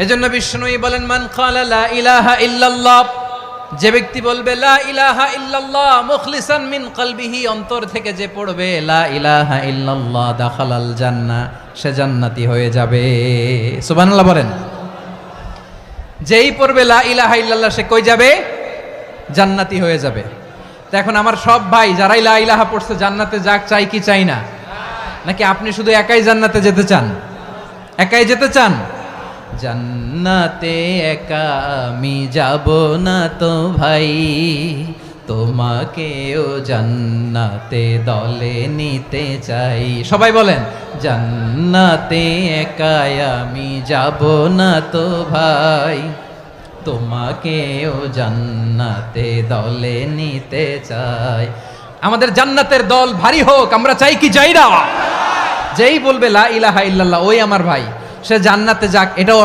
এজন্য বিষ্ণুই বলেন, মান ক্বালা লা ইলাহা ইল্লাল্লাহ, যে ব্যক্তি বলবে লা ইলাহা ইল্লাল্লাহ মুখলিসান মিন কলবিহি, অন্তর থেকে যে পড়বে লা ইলাহা ইল্লাল্লাহ, দাখালাল জান্নাহ, সে জান্নাতি হয়ে যাবে। সুবহানাল্লাহ বলেন। যেই পড়বে লা ইলাহা ইল্লাল্লাহ সে কই যাবে? জান্নাতি হয়ে যাবে। তো এখন আমার সব ভাই যারাই লা ইলাহা পড়ছে জান্নাতে যাক, চাই কি চাই না? নাকি আপনি শুধু একাই জান্নাতে যেতে চান? একাই যেতে চান? জান্নাতে একা আমি যাব না তো ভাই, তোমাকেও জান্নাতে দলে নিতে চাই। সবাই বলেন, জান্নাতে একা আমি যাব না তো ভাই, তোমাকেও জান্নাতে দলে নিতে চাই। আমাদের জান্নাতের দল ভারী হোক, আমরা চাই কি চাই না? যেই বলবে লা ইলাহা ইল্লাল্লাহ ওই আমার ভাই, সে জান্নাতে যাক, এটাও